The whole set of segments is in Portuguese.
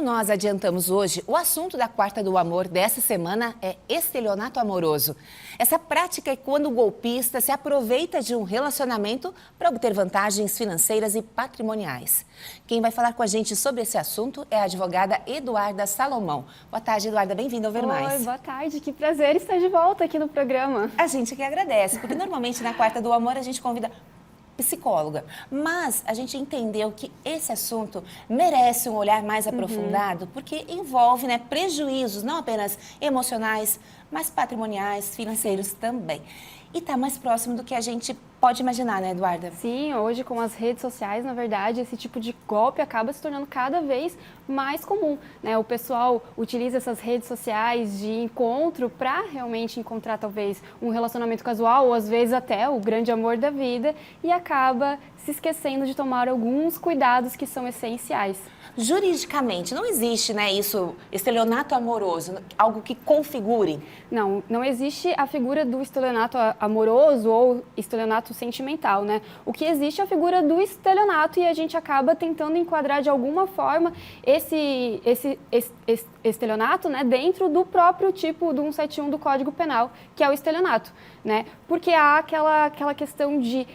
como nós adiantamos hoje, o assunto da Quarta do Amor dessa semana é estelionato amoroso. Essa prática é quando o golpista se aproveita de um relacionamento para obter vantagens financeiras e patrimoniais. Quem vai falar com a gente sobre esse assunto é a advogada Eduarda Salomão. Boa tarde, Eduarda. Bem-vinda ao Ver Mais. Oi, boa tarde. Que prazer estar de volta aqui no programa. A gente que agradece, porque normalmente na Quarta do Amor a gente convida psicóloga, mas a gente entendeu que esse assunto merece um olhar mais aprofundado, porque envolve, prejuízos não apenas emocionais, mas patrimoniais, financeiros também. E está mais próximo do que a gente pode imaginar, né, Eduarda? Sim, hoje com as redes sociais, na verdade, esse tipo de golpe acaba se tornando cada vez mais comum, né? O pessoal utiliza essas redes sociais de encontro para realmente encontrar talvez um relacionamento casual ou às vezes até o grande amor da vida e acaba se esquecendo de tomar alguns cuidados que são essenciais. Juridicamente, não existe, isso, estelionato amoroso, algo que configure? Não existe a figura do estelionato amoroso ou estelionato sentimental, né? O que existe é a figura do estelionato e a gente acaba tentando enquadrar de alguma forma esse estelionato, né, dentro do próprio tipo do 171 do Código Penal, que é o estelionato, né? Porque há aquela questão de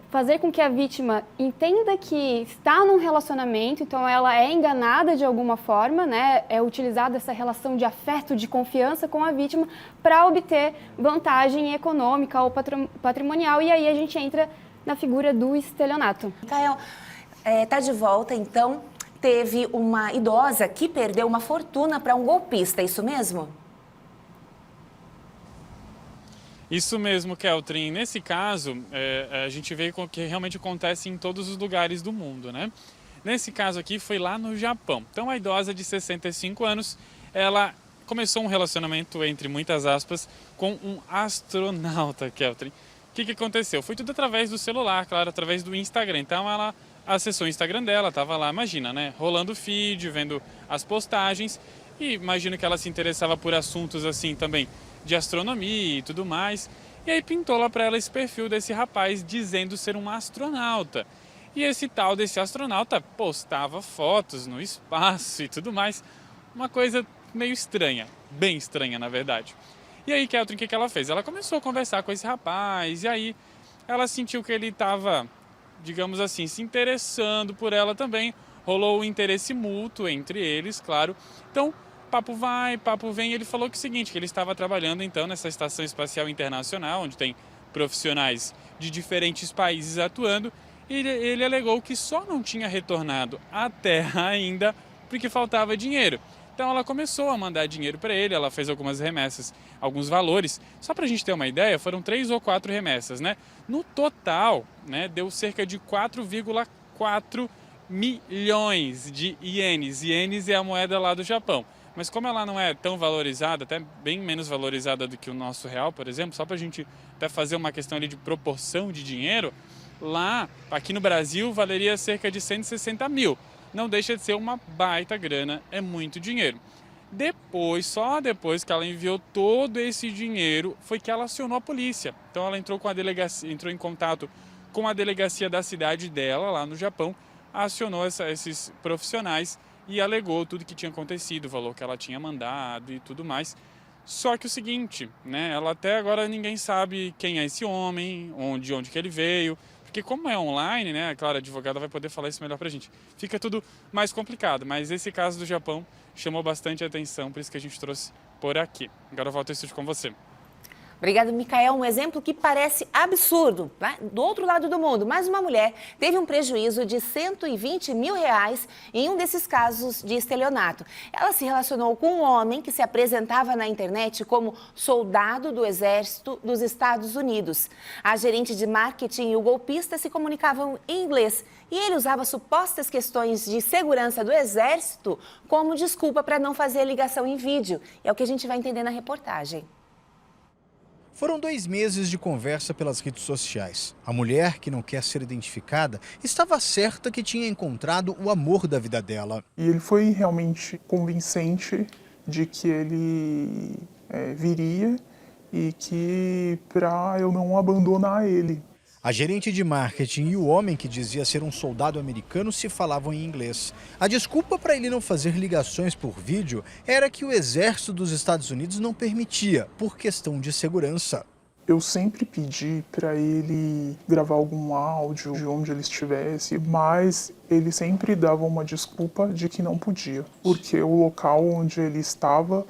fazer com que a vítima entenda que está num relacionamento, então ela é enganada de alguma forma, né? É utilizada essa relação de afeto, de confiança com a vítima para obter vantagem econômica ou patrimonial, e aí a gente entra na figura do estelionato. Micael, tá de volta, então, teve uma idosa que perdeu uma fortuna para um golpista, é isso mesmo? Isso mesmo, Keltrin. Nesse caso, a gente vê que realmente acontece em todos os lugares do mundo, né? Nesse caso aqui, foi lá no Japão. Então, a idosa de 65 anos, ela começou um relacionamento, entre muitas aspas, com um astronauta, Keltrin. O que aconteceu? Foi tudo através do celular, claro, através do Instagram. Então, ela acessou o Instagram dela, estava lá, imagina, né? Rolando o feed, vendo as postagens. E imagino que ela se interessava por assuntos assim também, de astronomia e tudo mais, e aí pintou lá para ela esse perfil desse rapaz dizendo ser um astronauta. E esse tal desse astronauta postava fotos no espaço e tudo mais, uma coisa meio estranha, bem estranha na verdade. E aí, Keltrin, o que ela fez? Ela começou a conversar com esse rapaz, e aí ela sentiu que ele estava, digamos assim, se interessando por ela também, rolou um interesse mútuo entre eles, claro. Então, papo vai, papo vem, ele falou que é o seguinte, que ele estava trabalhando então nessa Estação Espacial Internacional, onde tem profissionais de diferentes países atuando, e ele alegou que só não tinha retornado à Terra ainda porque faltava dinheiro. Então ela começou a mandar dinheiro para ele, ela fez algumas remessas, alguns valores. Só para a gente ter uma ideia, foram 3 ou 4 remessas, né? No total, né, deu cerca de 4,4 milhões de ienes. Ienes é a moeda lá do Japão. Mas como ela não é tão valorizada, até bem menos valorizada do que o nosso real, por exemplo, só para a gente até fazer uma questão ali de proporção de dinheiro, lá, aqui no Brasil, valeria cerca de 160 mil. Não deixa de ser uma baita grana, é muito dinheiro. Depois, só depois que ela enviou todo esse dinheiro, foi que ela acionou a polícia. Então ela entrou em contato com a delegacia da cidade dela, lá no Japão, acionou esses profissionais e alegou tudo que tinha acontecido, o valor que ela tinha mandado e tudo mais. Só que o seguinte, né, ela até agora ninguém sabe quem é esse homem, de onde que ele veio, porque como é online, né, claro, a advogada vai poder falar isso melhor pra gente. Fica tudo mais complicado, mas esse caso do Japão chamou bastante atenção, por isso que a gente trouxe por aqui. Agora eu volto ao estúdio com você. Obrigada, Micael. Um exemplo que parece absurdo, né? Do outro lado do mundo, mas uma mulher teve um prejuízo de 120 mil reais em um desses casos de estelionato. Ela se relacionou com um homem que se apresentava na internet como soldado do Exército dos Estados Unidos. A gerente de marketing e o golpista se comunicavam em inglês e ele usava supostas questões de segurança do Exército como desculpa para não fazer a ligação em vídeo. É o que a gente vai entender na reportagem. Foram 2 meses de conversa pelas redes sociais. A mulher, que não quer ser identificada, estava certa que tinha encontrado o amor da vida dela. E ele foi realmente convincente de que ele viria e que para eu não abandonar ele. A gerente de marketing e o homem que dizia ser um soldado americano se falavam em inglês. A desculpa para ele não fazer ligações por vídeo era que o exército dos Estados Unidos não permitia, por questão de segurança. Eu sempre pedi para ele gravar algum áudio de onde ele estivesse, mas ele sempre dava uma desculpa de que não podia, porque o local onde ele estava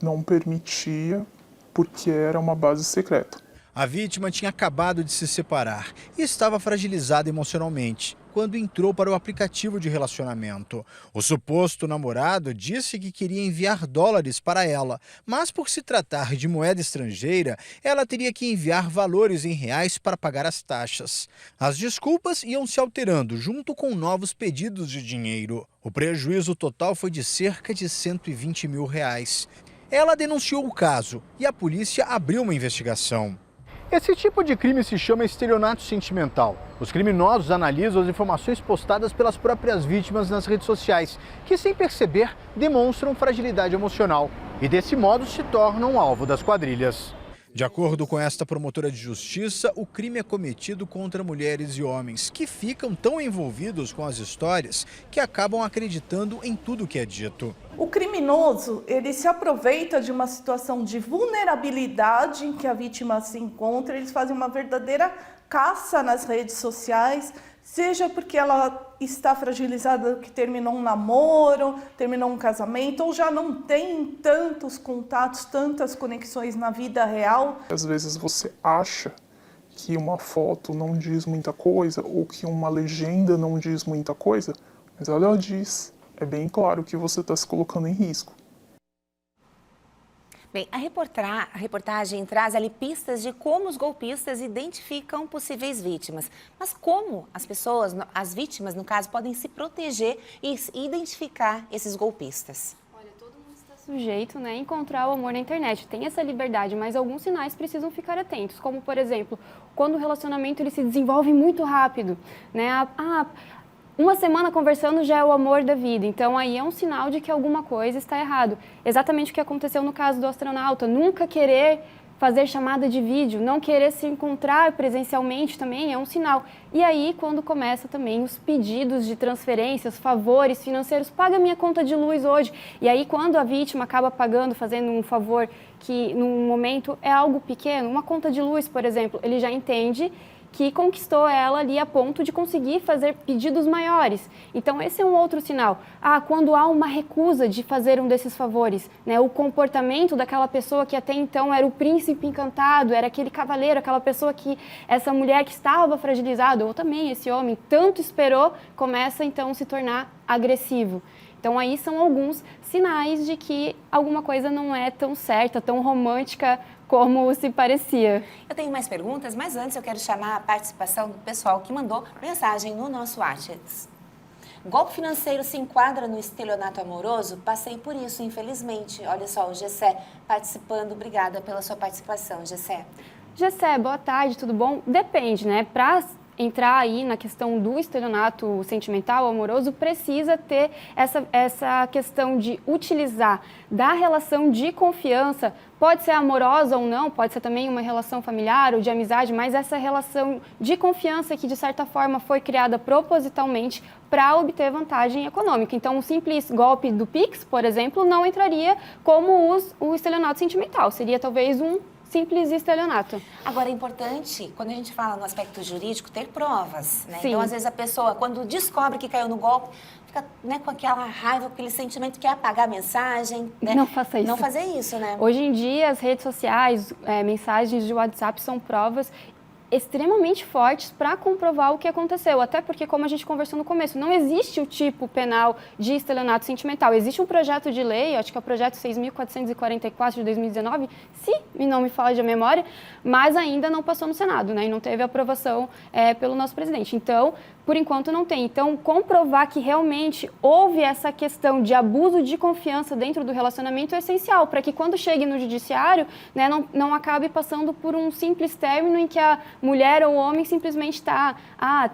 não permitia, porque era uma base secreta. A vítima tinha acabado de se separar e estava fragilizada emocionalmente quando entrou para o aplicativo de relacionamento. O suposto namorado disse que queria enviar dólares para ela, mas por se tratar de moeda estrangeira, ela teria que enviar valores em reais para pagar as taxas. As desculpas iam se alterando junto com novos pedidos de dinheiro. O prejuízo total foi de cerca de R$120 mil. Ela denunciou o caso e a polícia abriu uma investigação. Esse tipo de crime se chama estelionato sentimental. Os criminosos analisam as informações postadas pelas próprias vítimas nas redes sociais, que sem perceber demonstram fragilidade emocional e desse modo se tornam alvo das quadrilhas. De acordo com esta promotora de justiça, o crime é cometido contra mulheres e homens que ficam tão envolvidos com as histórias que acabam acreditando em tudo que é dito. O criminoso, ele se aproveita de uma situação de vulnerabilidade em que a vítima se encontra, eles fazem uma verdadeira caça nas redes sociais, seja porque ela está fragilizada, que terminou um namoro, terminou um casamento, ou já não tem tantos contatos, tantas conexões na vida real. Às vezes você acha que uma foto não diz muita coisa, ou que uma legenda não diz muita coisa, mas ela diz. É bem claro que você está se colocando em risco. Bem, a reportagem traz ali pistas de como os golpistas identificam possíveis vítimas. Mas como as vítimas, no caso, podem se proteger e identificar esses golpistas? Olha, todo mundo está sujeito, né, a encontrar o amor na internet. Tem essa liberdade, mas alguns sinais precisam ficar atentos. Como, por exemplo, quando o relacionamento ele se desenvolve muito rápido, né? Uma semana conversando já é o amor da vida, então aí é um sinal de que alguma coisa está errado. Exatamente o que aconteceu no caso do astronauta, nunca querer fazer chamada de vídeo, não querer se encontrar presencialmente também é um sinal. E aí quando começa também os pedidos de transferências, favores financeiros, paga minha conta de luz hoje. E aí quando a vítima acaba pagando, fazendo um favor que num momento é algo pequeno, uma conta de luz, por exemplo, ele já entende que conquistou ela ali a ponto de conseguir fazer pedidos maiores. Então, esse é um outro sinal. Quando há uma recusa de fazer um desses favores, né? O comportamento daquela pessoa que até então era o príncipe encantado, era aquele cavaleiro, aquela pessoa que, essa mulher que estava fragilizada, ou também esse homem tanto esperou, começa então a se tornar agressivo. Então, aí são alguns sinais de que alguma coisa não é tão certa, tão romântica como se parecia. Eu tenho mais perguntas, mas antes eu quero chamar a participação do pessoal que mandou mensagem no nosso WhatsApp. Golpe financeiro se enquadra no estelionato amoroso? Passei por isso, infelizmente. Olha só, o Gessé participando. Obrigada pela sua participação, Gessé. Gessé, boa tarde, tudo bom? Depende, né? Para entrar aí na questão do estelionato sentimental, amoroso, precisa ter essa questão de utilizar da relação de confiança, pode ser amorosa ou não, pode ser também uma relação familiar ou de amizade, mas essa relação de confiança que, de certa forma, foi criada propositalmente para obter vantagem econômica. Então, um simples golpe do Pix, por exemplo, não entraria como o estelionato sentimental, seria talvez um simples estelionato. Agora, é importante, quando a gente fala no aspecto jurídico, ter provas, né? Sim. Então, às vezes, a pessoa, quando descobre que caiu no golpe, fica, né, com aquela raiva, com aquele sentimento que quer apagar a mensagem, né? Não faça isso. Não fazer isso, né? Hoje em dia, as redes sociais, mensagens de WhatsApp são provas extremamente fortes para comprovar o que aconteceu, até porque, como a gente conversou no começo, não existe o tipo penal de estelionato sentimental. Existe um projeto de lei, acho que é o projeto 6.444 de 2019, se não me falha de memória, mas ainda não passou no Senado, né, e não teve aprovação pelo nosso presidente. Então, por enquanto não tem. Então, comprovar que realmente houve essa questão de abuso de confiança dentro do relacionamento é essencial, para que quando chegue no judiciário, né, não acabe passando por um simples término em que a mulher ou o homem simplesmente está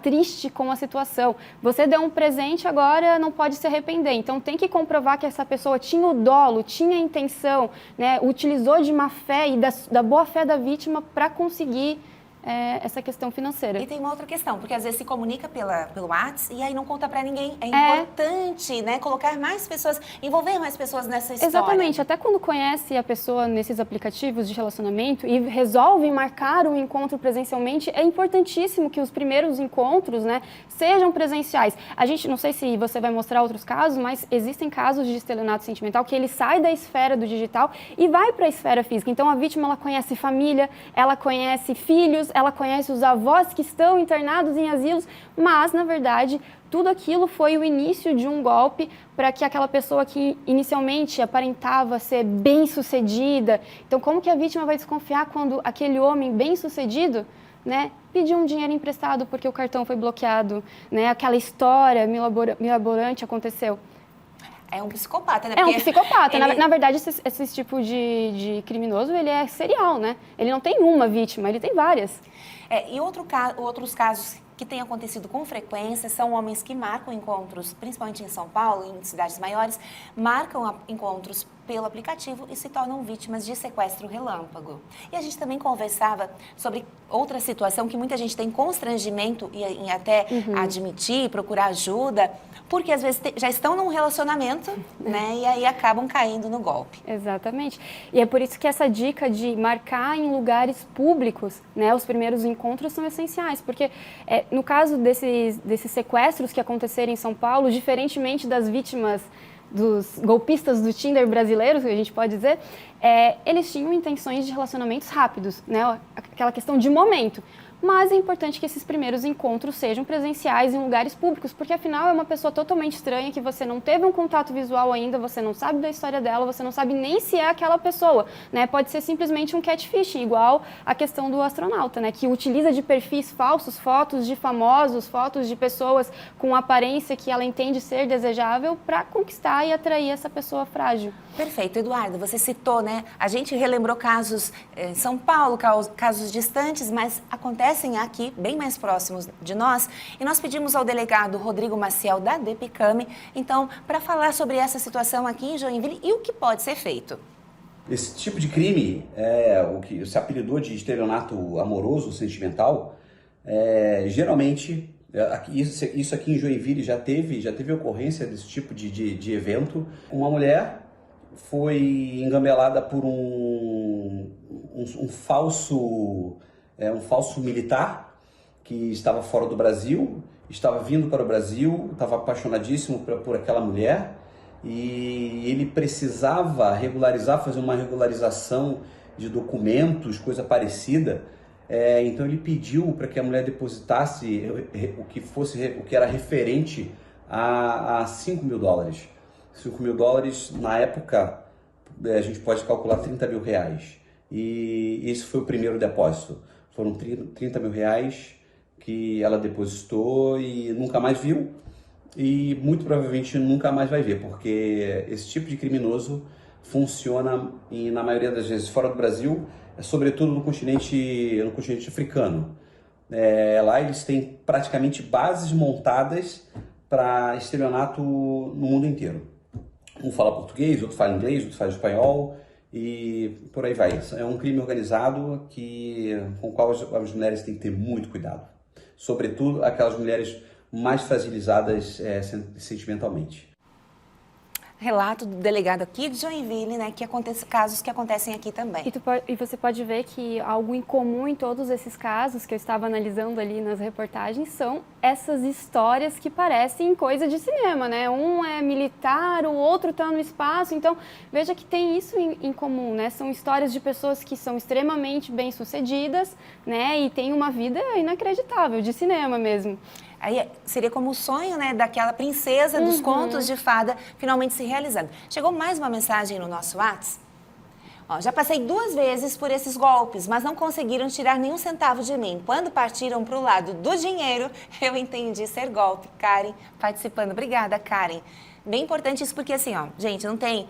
triste com a situação. Você deu um presente, agora não pode se arrepender. Então, tem que comprovar que essa pessoa tinha o dolo, tinha a intenção, né, utilizou de má fé e da boa fé da vítima para conseguir essa questão financeira. E tem uma outra questão, porque às vezes se comunica pelo WhatsApp e aí não conta pra ninguém. É importante, né, colocar mais pessoas, envolver mais pessoas nessa história. Exatamente, até quando conhece a pessoa nesses aplicativos de relacionamento e resolve marcar um encontro presencialmente, é importantíssimo que os primeiros encontros, né, sejam presenciais. A gente, não sei se você vai mostrar outros casos, mas existem casos de estelionato sentimental que ele sai da esfera do digital e vai para a esfera física. Então a vítima, ela conhece família, ela conhece filhos, ela conhece os avós que estão internados em asilos, mas, na verdade, tudo aquilo foi o início de um golpe para que aquela pessoa que inicialmente aparentava ser bem-sucedida. Então, como que a vítima vai desconfiar quando aquele homem bem-sucedido, né, pediu um dinheiro emprestado porque o cartão foi bloqueado, né, aquela história mirabolante aconteceu? É um psicopata, né? É um psicopata. Ele... Na verdade, esse tipo de criminoso, ele é serial, né? Ele não tem uma vítima, ele tem várias. E outros casos que têm acontecido com frequência são homens que marcam encontros, principalmente em São Paulo, em cidades maiores, marcam encontros pelo aplicativo e se tornam vítimas de sequestro relâmpago. E a gente também conversava sobre outra situação que muita gente tem constrangimento em até admitir, procurar ajuda, porque às vezes já estão num relacionamento, né, e aí acabam caindo no golpe. Exatamente. E é por isso que essa dica de marcar em lugares públicos, né, os primeiros encontros são essenciais, porque no caso desses sequestros que aconteceram em São Paulo, diferentemente das vítimas dos golpistas do Tinder brasileiros, que a gente pode dizer, eles tinham intenções de relacionamentos rápidos, né? Aquela questão de momento. Mas é importante que esses primeiros encontros sejam presenciais em lugares públicos, porque afinal é uma pessoa totalmente estranha, que você não teve um contato visual ainda, você não sabe da história dela, você não sabe nem se é aquela pessoa, né? Pode ser simplesmente um catfishing, igual a questão do astronauta, né? Que utiliza de perfis falsos, fotos de famosos, fotos de pessoas com aparência que ela entende ser desejável para conquistar e atrair essa pessoa frágil. Perfeito, Eduardo, você citou, né? A gente relembrou casos em São Paulo, casos distantes, mas acontecem aqui, bem mais próximos de nós, e nós pedimos ao delegado Rodrigo Maciel, da DEPICAME, então, para falar sobre essa situação aqui em Joinville e o que pode ser feito. Esse tipo de crime, o que se apelidou de estelionato amoroso, sentimental, geralmente, isso aqui em Joinville já teve ocorrência desse tipo de evento. Uma mulher foi engambelada por um falso militar que estava fora do Brasil, estava vindo para o Brasil, estava apaixonadíssimo por aquela mulher e ele precisava fazer uma regularização de documentos, coisa parecida. Então ele pediu para que a mulher depositasse o que era referente a $5.000. $5.000 na época a gente pode calcular R$30.000. E esse foi o primeiro depósito. Foram R$30.000 que ela depositou e nunca mais viu. E muito provavelmente nunca mais vai ver, porque esse tipo de criminoso funciona, na maioria das vezes, fora do Brasil, sobretudo no continente africano. Lá eles têm praticamente bases montadas para estelionato no mundo inteiro. Um fala português, outro fala inglês, outro fala espanhol e por aí vai. É um crime organizado com o qual as mulheres têm que ter muito cuidado. Sobretudo aquelas mulheres mais fragilizadas sentimentalmente. Relato do delegado aqui de Joinville, né, casos que acontecem aqui também. E você pode ver que algo em comum em todos esses casos que eu estava analisando ali nas reportagens são essas histórias que parecem coisa de cinema, né? Um é militar, o outro está no espaço, então veja que tem isso em comum, né? São histórias de pessoas que são extremamente bem-sucedidas, né? E têm uma vida inacreditável, de cinema mesmo. Aí seria como o sonho, né, daquela princesa dos contos de fada finalmente se realizando. Chegou mais uma mensagem no nosso WhatsApp. Já passei 2 vezes por esses golpes, mas não conseguiram tirar nenhum centavo de mim. Quando partiram para o lado do dinheiro, eu entendi ser golpe. Karen participando. Obrigada, Karen. Bem importante isso porque, assim, gente, não tem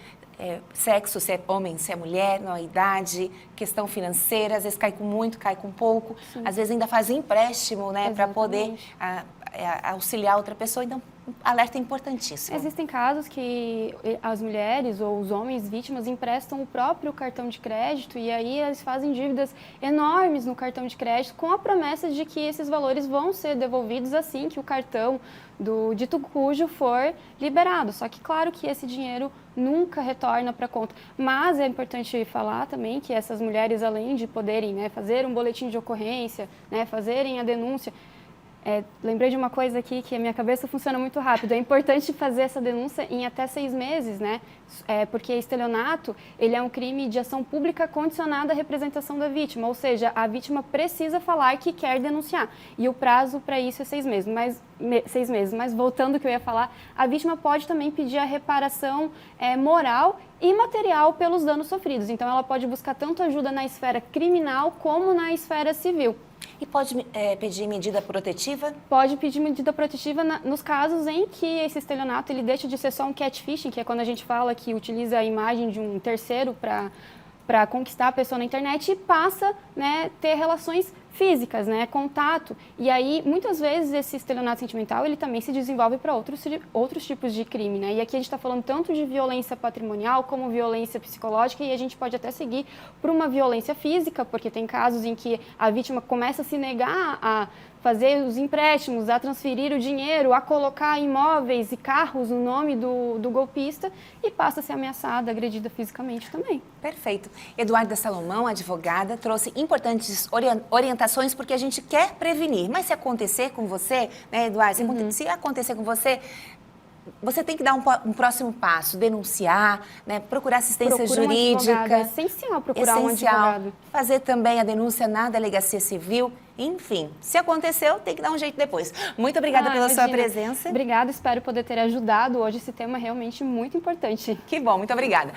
sexo, se é homem, se é mulher, não é idade, questão financeira, às vezes cai com muito, cai com pouco. Sim. Às vezes ainda faz empréstimo, né, para poder auxiliar outra pessoa, então alerta importantíssimo. Existem casos que as mulheres ou os homens vítimas emprestam o próprio cartão de crédito e aí eles fazem dívidas enormes no cartão de crédito com a promessa de que esses valores vão ser devolvidos assim que o cartão do dito cujo for liberado. Só que claro que esse dinheiro nunca retorna para a conta. Mas é importante falar também que essas mulheres, além de poderem, né, fazer um boletim de ocorrência, né, fazerem a denúncia, lembrei de uma coisa aqui que a minha cabeça funciona muito rápido. É importante fazer essa denúncia em até 6 meses, né? Porque estelionato, ele é um crime de ação pública condicionada à representação da vítima, ou seja, a vítima precisa falar que quer denunciar. E o prazo para isso é 6 meses. Mas voltando ao que eu ia falar, a vítima pode também pedir a reparação moral e material pelos danos sofridos. Então, ela pode buscar tanto ajuda na esfera criminal como na esfera civil. E pode pedir medida protetiva? Pode pedir medida protetiva nos casos em que esse estelionato ele deixa de ser só um catfishing, que é quando a gente fala que utiliza a imagem de um terceiro para conquistar a pessoa na internet e passa, né, ter relações físicas, né, contato. E aí, muitas vezes, esse estelionato sentimental, ele também se desenvolve para outros tipos de crime, né? E aqui a gente está falando tanto de violência patrimonial como violência psicológica e a gente pode até seguir por uma violência física, porque tem casos em que a vítima começa a se negar a fazer os empréstimos, a transferir o dinheiro, a colocar imóveis e carros no nome do golpista e passa a ser ameaçada, agredida fisicamente também. Perfeito. Eduarda Salomão, advogada, trouxe importantes orientações porque a gente quer prevenir. Mas se acontecer com você, né, Eduarda, se acontecer com você, você tem que dar um próximo passo, denunciar, né, procurar assistência jurídica. Um advogado. É essencial procurar um advogado. Fazer também a denúncia na delegacia civil. Enfim, se aconteceu, tem que dar um jeito depois. Muito obrigada pela sua presença. Obrigada, espero poder ter ajudado. Hoje esse tema é realmente muito importante. Que bom, muito obrigada.